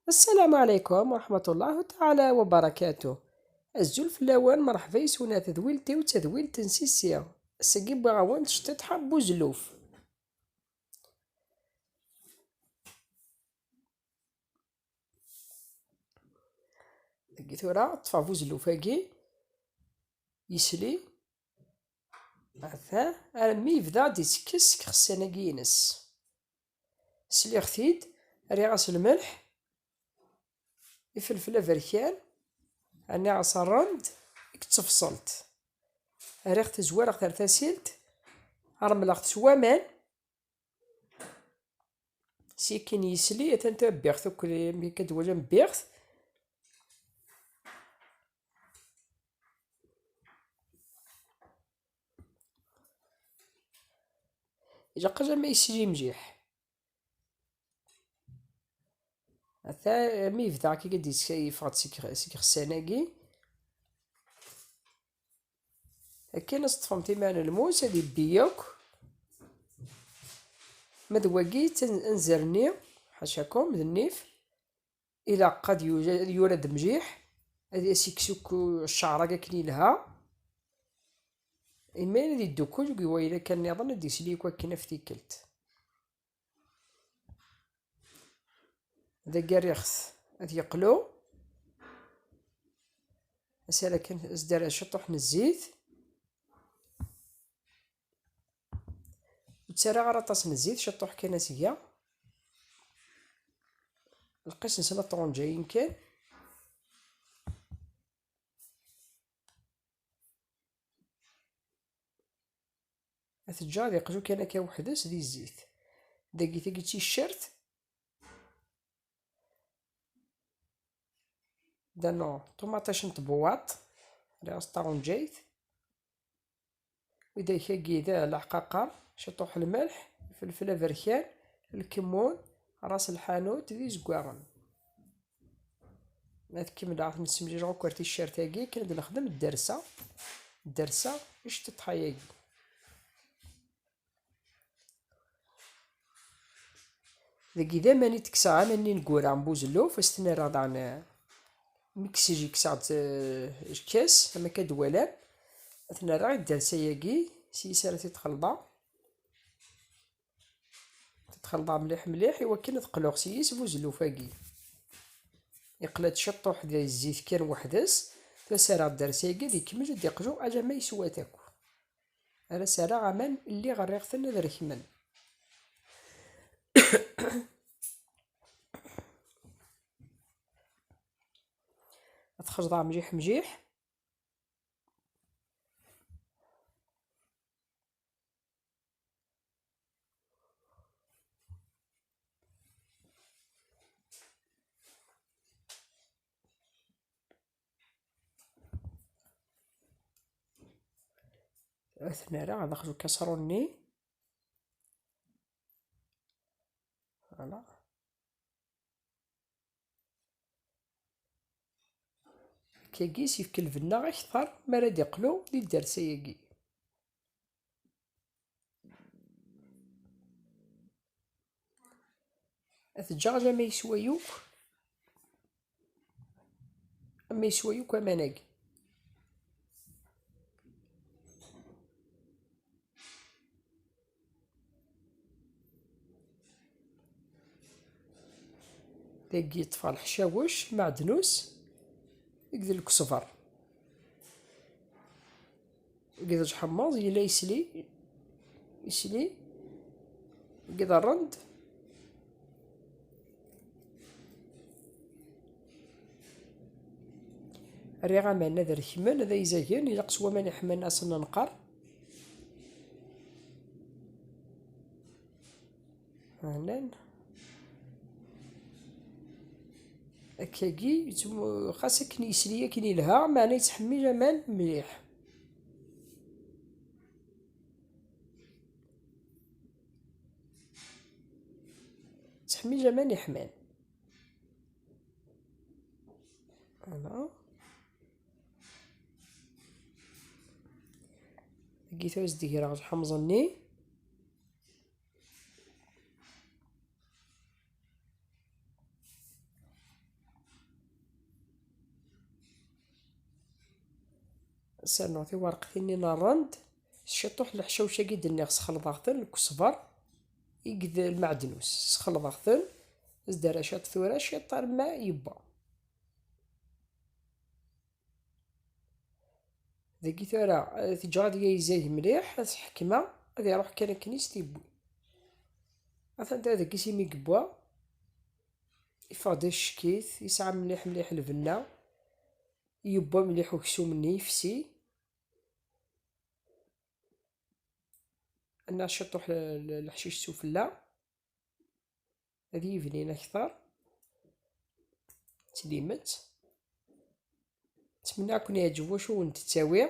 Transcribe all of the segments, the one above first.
السلام عليكم ورحمة الله تعالى وبركاته. الزول في اللوان مرحبا يسونا تذويلتي وتذويل تنسيسيا السقيب غاوان تشتت حب زلوف. لقيت ورا طفى بوزلوفاكي يسلي عثاه أرمي يبدا ديسكس خصاناكي ينس سلي خثيد ري غاس الملح الفلفل افريكان أنا عصرند تفصلت ريخت زوار اختار تاسيلت رملغت سوامان سيكين يسلي تنتا بيغث كل مي كدولا بيغث إذا قجا ما يسلي مجيح حتى مي يبدا كي قد يفقد سيك خساناكي هكا نصطفم تيمان الموس هادي بيوك مدواكي تنزرني حاشاكم النيف إلا قد يورد مجيح هادي سيكسوك الشعرة كاكني لها إما هادي الدكوج وإلا كان نظن هادي سليك وكنا في تيكلت هذا كاريخث هادي يقلو أسالا كان ازدار شطوح من الزيت وتسارع غير طاس من الزيت شطوح كناسية القيس نسنا طونجا يمكن التجار يقجو كان كا وحدس دي الزيت داكي تاكي الشرت دانو طوماطاش نطبواط راه طونجيت وإذا كاكي ذا العقاقر شطوح الملح الفلفل افريكان الكمون راس الحانوت ذي زكواغن هاد كيما عرفت نسمجي جون كوارتي الشرتاكي كنبدا نخدم الدرسة اش تطحاياكي ذاكي ذا ماني تكسا ماني نكورا مبوزلو فاستنى راه دعنا ميكسيجي كسعت كاس اما كدوالان اثنا راه الدرسة ياكي سيسارة تتخلطا مليح مليح إوا كي تقلوغ سيس بوزلو فاكي يقلات شطوح ديال الزيت كان وحدس تسارع الدرسيكي دي كمل دي قجو اجا ما يسوى تاكو انا سارع عمان اللي غريغتنا ذا ركمن تخرجضها مجيح مجيح اثنا راه نخرجو كسروني فوالا كيكيس يفك الفنا غير كثر ما راه يقلو ديال الدرسيكي الدجاج ما يسويوك اما يسويوك اماناكي داكي يطفى الحشاوش معدنوس يقدر الكسفر يقدر حماض يلا يسلي يقدر رند الريغة معنا ذا الكمال هذا يزاكين إلا قسوا ماني حملنا أصلا نقر هنان هكاكي خاصك كني يسلي كني لها معناه يتحمي جمال مليح تحمي جمال يحمان انا لقيتو يزدي راه حمصني سنعطي ورقتين نرند الشطوح الحشوشة قد الناس خلطاغتن الكسبر يقد المعدنوس خلطاغتن ازدار شات ثورة شطار ما يبا ذاكي ثورة تجاد يزاي مليح حكمة هذا يروح كان كنيس تيبوي مثلا ذاكي سيمي قبوا يفقد الشكيث يسعى مليح مليح الفنا يبا مليح وكسوم نيفسي أنا شطوح الحشيش سفلا هذه يفنين أكثر تليمت نتمنى يكون يعجبو شو نت تساوي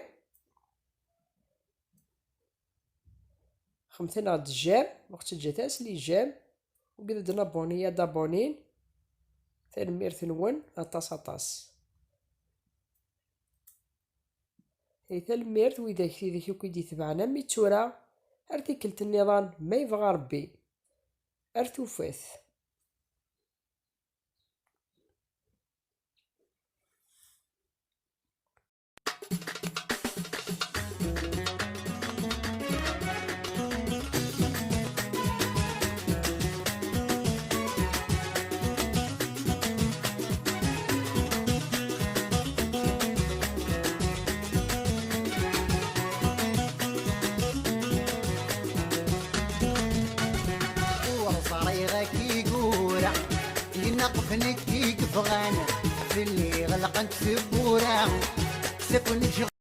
خمسين غد الجام وقت جاتاس لي جام وقد درنا بونية دابونين تنمير ثنون أطاس أطاس هي تلميرت وإذا كذا كي يتبعنا ميتورا ارتيكلة النظام ما يبغى ربي ارتوفاث نقفنك يقفغان في اللي غلقنت في بورا سكن